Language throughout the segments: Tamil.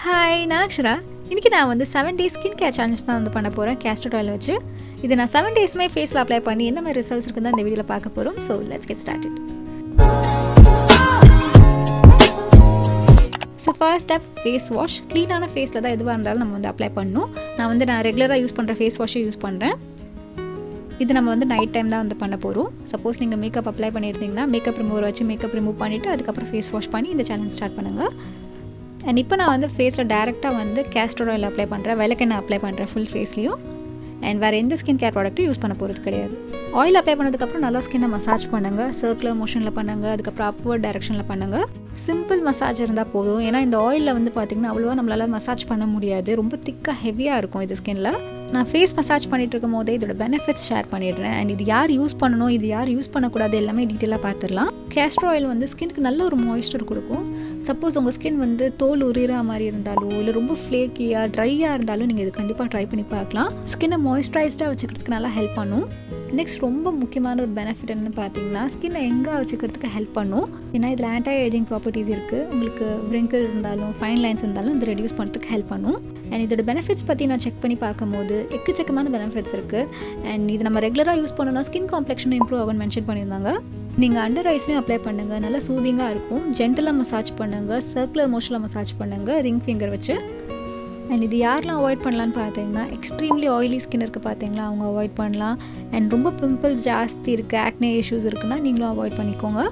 ஹாய், நான் அக்ஷரா. இன்றைக்கி நான் வந்து 7 டேஸ் ஸ்கின் கேர் சேலஞ்ச் தான் வந்து பண்ண போகிறேன் கேஸ்டர் ஆயில் வச்சு. இது நான் 7 டேஸுமே ஃபேஸில் அப்ளை பண்ணி என்ன மாதிரி ரிசல்ட்ஸ் இருக்குன்னு தான் இந்த வீடியோவில் பார்க்க போகிறோம். So let's get started. So first step face wash. க்ளீனான ஃபேஸில் தான் எதுவாக இருந்தாலும் நம்ம வந்து அப்ளை பண்ணணும். நான் ரெகுலராக யூஸ் பண்ணுற ஃபேஸ் வாஷே யூஸ் பண்ணுறேன். இது நம்ம வந்து நைட் டைம் தான் வந்து பண்ண போகிறோம். சப்போஸ் நீங்கள் மேக்கப் அப்ளை பண்ணியிருந்தீங்கன்னா மேக்கப் ரிமூவர் வச்சு மேக்கப் ரிமூவ் பண்ணிவிட்டு அதுக்கப்புறம் ஃபேஸ் வாஷ் பண்ணி இந்த சேலஞ்ச் ஸ்டார்ட் பண்ணுங்கள். அண்ட் இப்போ நான் வந்து ஃபேஸில் டேரெக்டாக வந்து கேஸ்டர் ஆயில் அப்ளை பண்ணுறேன், விளக்கெண்ணெய் அப்ளை பண்ணுறேன் ஃபுல் ஃபேஸ்லேயும். அண்ட் வேறு எந்த ஸ்கின் கேர் ப்ராடக்ட்டும் யூஸ் பண்ண போகிறது கிடையாது. ஆயில் அப்ளை பண்ணதுக்கப்புறம் நல்லா ஸ்கின்னை மசாஜ் பண்ணுங்கள். சர்க்குலர் மோஷனில் பண்ணுங்கள், அதுக்கப்புறம் அப்வர்ட் டைரெக்ஷனில் பண்ணுங்கள். சிம்பிள் மசாஜ் இருந்தால் போதும். ஏன்னா இந்த ஆயிலில் வந்து பார்த்திங்கன்னா அவ்வளோவா நம்மளால் மசாஜ் பண்ண முடியாது. ரொம்ப திக்காக ஹெவியாக இருக்கும் இது ஸ்கின்னில். நான் ஃபேஸ் மசாஜ் பண்ணிகிட்டு இருக்கும் போதே இதோட பெனிஃபிட்ஸ் ஷேர் பண்ணிடுறேன். அண்ட் இது யார் யூஸ் பண்ணணும், இது யார் யூஸ் பண்ணக்கூடாது எல்லாமே டீட்டெயிலாக பார்த்துடலாம். கேஸ்டர் ஆயில் வந்து ஸ்கின்னுக்கு நல்ல ஒரு மாய்ஸ்சர் கொடுக்கும். சப்போஸ் உங்கள் ஸ்கின் வந்து தோல் உரிகிற மாதிரி இருந்தாலோ இல்லை ரொம்ப ஃப்ளேக்கியாக ட்ரையாக இருந்தாலும் நீங்கள் இது கண்டிப்பாக ட்ரை பண்ணி பார்க்கலாம். ஸ்கின்னை மாய்ஸ்சரைஸ்டாக வச்சுக்கிறதுக்கு நல்லா ஹெல்ப் பண்ணும். நெக்ஸ்ட் ரொம்ப முக்கியமான ஒரு பெனிஃபிட் என்னென்னு பார்த்தீங்கன்னா ஸ்கின்னை எங்கே வச்சுக்கிறதுக்கு ஹெல்ப் பண்ணும். ஏன்னா இதில் ஆன்டி ஏஜிங் ப்ராப்பர்ட்டிஸ் இருக்குது. உங்களுக்கு wrinkles இருந்தாலும் ஃபைன் லைன்ஸ் இருந்தாலும் இது ரெடியூஸ் பண்ணுறதுக்கு ஹெல்ப் பண்ணும். அண்ட் இதோட பெனிஃபிட்ஸ் பற்றி நான் செக் பண்ணி பார்க்கும்போது எக்கச்சக்கமான பெனிஃபிட்ஸ் இருக்குது. அண்ட் இது நம்ம ரெகுலராக யூஸ் பண்ணோன்னா ஸ்கின் காம்ப்ளெக்ஷனும் இம்ப்ரூவ் ஆகும்னு மென்ஷன் பண்ணியிருந்தாங்க. நீங்கள் அண்டர் ஐஸ்லேயும் அப்ளை பண்ணுங்கள், நல்லா சூதிங்காக இருக்கும். ஜென்டலாக மசாஜ் பண்ணுங்கள், சர்க்குலர் மோஷனில் மசாஜ் பண்ணுங்கள் ரிங் ஃபிங்கர் வச்சு. அண்ட் இது யாரெலாம் அவாய்ட் பண்ணலான்னு பார்த்தீங்கன்னா எக்ஸ்ட்ரீம்லி ஆயிலி ஸ்கின் இருக்குது பார்த்தீங்களா, அவங்க அவாய்ட் பண்ணலாம். அண்ட் ரொம்ப பிம்பிள்ஸ் ஜாஸ்தி இருக்குது, ஆக்னே இஷ்யூஸ் இருக்குன்னா நீங்களும் அவாய்ட் பண்ணிக்கோங்க.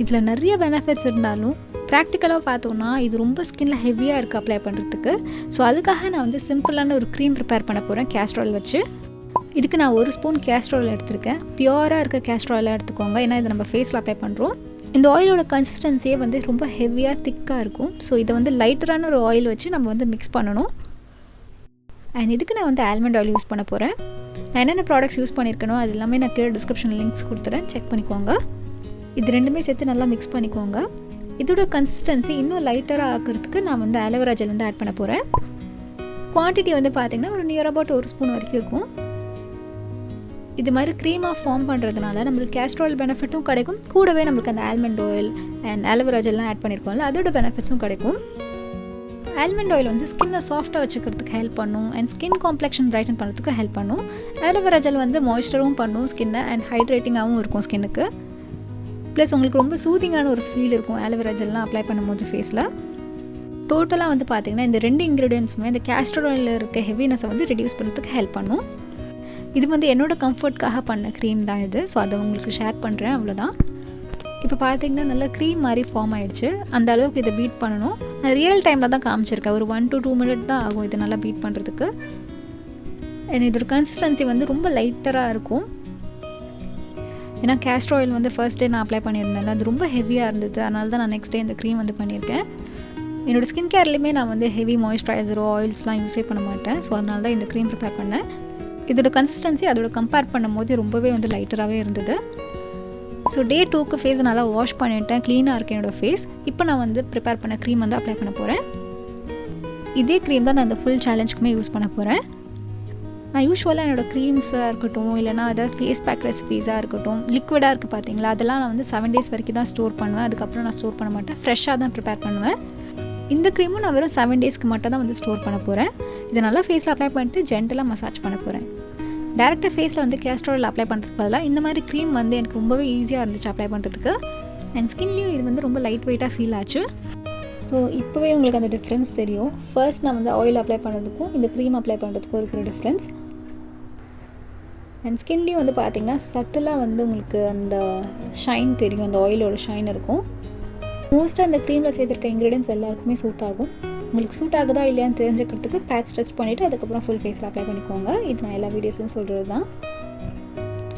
இதில் நிறைய பெனிஃபிட்ஸ் இருந்தாலும் ப்ராக்டிக்கலாக பார்த்தோன்னா இது ரொம்ப ஸ்கின்னில் ஹெவியாக இருக்குது அப்ளை பண்ணுறதுக்கு. ஸோ அதுக்காக நான் வந்து சிம்பிளான ஒரு க்ரீம் ப்ரிப்பேர் பண்ண போகிறேன் கேஸ்டர் ஆயில் வச்சு. இதுக்கு நான் 1 ஸ்பூன் கேஸ்டர் ஆயில் எடுத்திருக்கேன். பியூராக இருக்க கேஸ்டர் ஆயிலாக எடுத்துக்கோங்க, ஏன்னா இதை நம்ம ஃபேஸில் அப்ளை பண்ணுறோம். இந்த ஆயிலோட கன்சிஸ்டன்சியே வந்து ரொம்ப ஹெவியாக திக்காக இருக்கும். ஸோ இதை வந்து லைட்டரான ஒரு ஆயில் வச்சு நம்ம வந்து மிக்ஸ் பண்ணணும். அண்ட் இதுக்கு நான் வந்து ஆல்மண்ட் ஆயில் யூஸ் பண்ண போகிறேன். நான் என்னென்ன ப்ராடக்ட்ஸ் யூஸ் பண்ணியிருக்கணும் அது எல்லாமே நான் கீழே டிஸ்கிரிப்ஷனில் லிங்க்ஸ் கொடுத்துறேன், செக் பண்ணிக்கோங்க. இது ரெண்டுமே சேர்த்து நல்லா மிக்ஸ் பண்ணிக்கோங்க. இதோட கன்சிஸ்டன்சி இன்னும் லைட்டராக ஆக்கிறதுக்கு நான் வந்து ஆலோவேரா ஜெல் வந்து ஆட் பண்ண போகிறேன். குவான்டிட்டி வந்து பார்த்திங்கன்னா ஒரு நியர் அபவுட் 1 ஸ்பூன் வரைக்கும் இருக்கும். இது மாதிரி க்ரீமாக ஃபார்ம் பண்ணுறதுனால நம்மளுக்கு கேஸ்டர் ஆயில் பெனிஃபிட்டும் கிடைக்கும், கூடவே நம்மளுக்கு அந்த ஆல்மண்ட் ஆயில் அண்ட் ஆலோவேரா ஜெல்லாம் ஆட் பண்ணியிருக்கோம்ல அதோட பெனிஃபிட்ஸும் கிடைக்கும். ஆல்மண்ட் ஆயில் வந்து ஸ்கின்னை சாஃப்டாக வச்சுக்கிறதுக்கு ஹெல்ப் பண்ணும் அண்ட் ஸ்கின் காம்ப்ளெக்ஷன் பிரைட்டன் பண்ணுறதுக்கு ஹெல்ப் பண்ணும். ஆலோவேரா ஜெல் வந்து மாய்ஸ்சரும் பண்ணும் ஸ்கின்னை அண்ட் ஹைட்ரேட்டிங்காகவும் இருக்கும் ஸ்கின்னுக்கு. ப்ளஸ் உங்களுக்கு ரொம்ப சூதிங்கான ஒரு ஃபீல் இருக்கும் ஆலோவேரா ஜெல்லாம் அப்ளை பண்ணும்போது ஃபேஸில். டோட்டலாக வந்து பார்த்திங்கன்னா இந்த 2 இன்க்ரீடியன்ஸுமே இந்த கேஸ்டர் ஆயிலில் இருக்க ஹெவினஸை வந்து ரெடியூஸ் பண்ணுறதுக்கு ஹெல்ப் பண்ணும். இது வந்து என்னோடய கம்ஃபர்ட்காக பண்ண க்ரீம் தான் இது. ஸோ அதை உங்களுக்கு ஷேர் பண்ணுறேன், அவ்வளோதான். இப்போ பார்த்திங்கன்னா நல்லா க்ரீம் மாதிரி ஃபார்ம் ஆகிடுச்சு. அந்த அளவுக்கு இதை பீட் பண்ணணும். நான் ரியல் டைமில் தான் காமிச்சிருக்கேன். ஒரு 1 to 2 மினிட் தான் ஆகும் இது நல்லா பீட் பண்ணுறதுக்கு. அண்ட் இதோட கன்சிஸ்டன்சி வந்து ரொம்ப லைட்டராக இருக்கும். ஏன்னா கேஸ்டர் ஆயில் வந்து ஃபர்ஸ்ட் டே நான் அப்ளை பண்ணியிருந்தேன், அது ரொம்ப ஹெவியாக இருந்தது. அதனால தான் நான் நெக்ஸ்ட் டே இந்த க்ரீம் வந்து பண்ணியிருக்கேன். என்னோடய ஸ்கின் கேர்லேயுமே நான் வந்து ஹெவி மாய்ஸ்சரைசரோ ஆயில்ஸ்லாம் யூஸே பண்ண மாட்டேன். ஸோ அதனால தான் இந்த க்ரீம் ப்ரிப்பேர் பண்ணேன். இதோட கன்சிஸ்டன்சி அதோட கம்பேர் பண்ணும்போது ரொம்பவே வந்து லைட்டராகவே இருந்தது. ஸோ டே 2க்கு ஃபேஸை நல்லா வாஷ் பண்ணிவிட்டேன், க்ளீனாக இருக்கேன் என்னோடய ஃபேஸ். இப்போ நான் வந்து ப்ரிப்பேர் பண்ண க்ரீம் வந்து அப்ளை பண்ண போகிறேன். இதே க்ரீம் தான் நான் இந்த ஃபுல் சேலஞ்சுக்குமே யூஸ் பண்ண போகிறேன். நான் யூஸ்வலாக என்னோடய க்ரீம்ஸாக இருக்கட்டும் இல்லைனா அதாவது ஃபேஸ் பேக் ரெசிபீஸாக இருக்கட்டும் லிக்விடாக இருக்குது பார்த்தீங்களா, அதெல்லாம் நான் வந்து 7 டேஸ் வரைக்கும் தான் ஸ்டோர் பண்ணுவேன். அதுக்கப்புறம் நான் ஸ்டோர் பண்ண மாட்டேன், ஃப்ரெஷ்ஷாக தான் ப்ரிப்பேர் பண்ணுவேன். இந்த க்ரீமும் நான் வெறும் 7 டேஸ்க்கு மட்டும் தான் வந்து ஸ்டோர் பண்ண போகிறேன். இதை நல்லா ஃபேஸில் அப்ளை பண்ணிட்டு ஜென்டலாக மசாஜ் பண்ண போகிறேன். டேரெக்டாக ஃபேஸில் வந்து கேஸ்டர் ஆயில் அப்ளை பண்ணுறதுக்கு பதிலாக இந்த மாதிரி க்ரீம் வந்து எனக்கு ரொம்பவே ஈஸியாக இருந்துச்சு அப்ளை பண்ணுறதுக்கு. அண்ட் ஸ்கின்லேயும் இது வந்து ரொம்ப லைட் வெயிட்டாக ஃபீல் ஆச்சு. ஸோ இப்போவே உங்களுக்கு அந்த டிஃப்ரென்ஸ் தெரியும். ஃபர்ஸ்ட் நான் வந்து ஆயில் அப்ளை பண்ணுறதுக்கும் இந்த க்ரீம் அப்ளை பண்ணுறதுக்கும் இருக்கிற டிஃப்ரென்ஸ். அண்ட் ஸ்கின்லேயும் வந்து பார்த்திங்கன்னா சட்டிலாக வந்து உங்களுக்கு அந்த ஷைன் தெரியும், அந்த ஆயிலோட ஷைன் இருக்கும். மோஸ்ட்டாக அந்த க்ரீமில் சேர்த்துருக்க இன்க்ரீடியன்ஸ் எல்லாருக்குமே சூட் ஆகும். உங்களுக்கு சூட் ஆகுதா இல்லையான்னு தெரிஞ்சுக்கிறதுக்கு பேட்ச் டெஸ்ட் பண்ணிவிட்டு அதுக்கப்புறம் ஃபுல் ஃபேஸில் அப்ளை பண்ணிக்கோங்க. இது நான் எல்லா வீடியோஸும் சொல்கிறது தான்.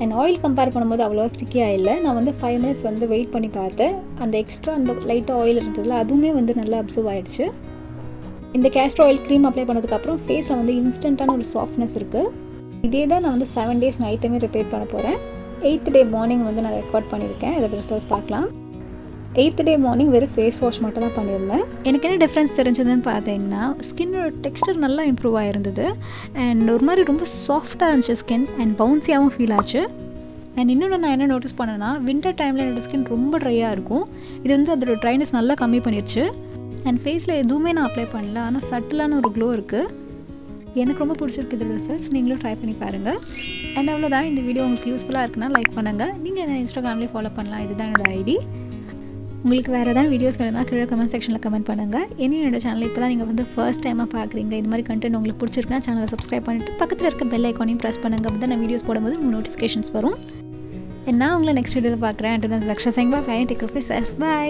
அண்ட் ஆயில் கம்பேர் பண்ணும்போது அவ்வளோவா ஸ்டிக்கியாக இல்லை. நான் வந்து 5 மினிட்ஸ் வந்து வெயிட் பண்ணி பார்த்தேன். அந்த எக்ஸ்ட்ரா அந்த லைட்டாக ஆயில் இருந்ததில் அதுவுமே வந்து நல்லா அப்சர்வ் ஆகிடுச்சு. இந்த கேஸ்டர் ஆயில் க்ரீம் அப்ளை பண்ணதுக்கப்புறம் ஃபேஸில் வந்து இன்ஸ்டண்ட்டான ஒரு சாஃப்ட்னஸ் இருக்குது. இதே தான் நான் வந்து 7 டேஸ் நைட்டுமே ரிப்பீட் பண்ண போகிறேன். 8th டே மார்னிங் வந்து நான் ரெக்கார்ட் பண்ணியிருக்கேன். இதோட ரிசல்ட்ஸ் பார்க்கலாம். 8th டே மார்னிங் வெறும் ஃபேஸ் வாஷ் மட்டும் தான் பண்ணியிருந்தேன். எனக்கு என்ன டிஃப்ரென்ஸ் தெரிஞ்சதுன்னு பார்த்தீங்கன்னா ஸ்கின்னோட டெக்ஸ்டர் நல்லா இம்ப்ரூவ் ஆகிருந்தது. அண்ட் ஒரு மாதிரி ரொம்ப சாஃப்டாக இருந்துச்சு ஸ்கின் அண்ட் பவுன்ஸியாகவும் ஃபீல் ஆச்சு. அண்ட் இன்னொன்று நான் என்ன நோட்டீஸ் பண்ணேன்னா வின்டர் டைமில் என்னோடய ஸ்கின் ரொம்ப ட்ரையாக இருக்கும். இது வந்து அதோட ட்ரைனஸ் நல்லா கம்மி பண்ணிடுச்சு. அண்ட் ஃபேஸில் எதுவுமே நான் அப்ளை பண்ணல, ஆனால் சட்டிலான ஒரு க்ளோ இருக்குது. எனக்கு ரொம்ப பிடிச்சிருக்கு இதோட ரிசல்ட்ஸ். நீங்களும் ட்ரை பண்ணி பாருங்கள். அண்ட் அவ்வளோதான். இந்த வீடியோ உங்களுக்கு யூஸ்ஃபுல்லாக இருக்குன்னா லைக் பண்ணுங்கள். நீங்கள் என்ன இன்ஸ்டாகிராம்லேயே ஃபாலோ பண்ணலாம். இதுதான் என்னோடய ஐடி. உங்களுக்கு வேறு ஏதாவது வீடியோஸ் வேணும்னா கீழே கமெண்ட் செக்ஷனில் கமெண்ட் பண்ணுங்கள். என்னோட சேனல் இப்போ தான் நீங்கள் வந்து ஃபர்ஸ்ட் டைமாக பார்க்குறீங்க, இது மாதிரி கண்டென்ட் உங்களுக்கு பிடிச்சிருக்குன்னா சேனலை சப்ஸ்கிரைப் பண்ணிவிட்டு பக்கத்தில் இருக்க பெல் ஐக்கானையும் ப்ரெஸ் பண்ணுங்கள். அப்போ தான் நான் வீடியோஸ் போடும்போது உங்களுக்கு நோட்டிஃபிகேஷன்ஸ் வரும். நான் உங்களை நெக்ஸ்ட் வீடியோவில் பார்க்குறேன். அண்ட் தான் Saksha Singh. Bye. Take care of yourself. By.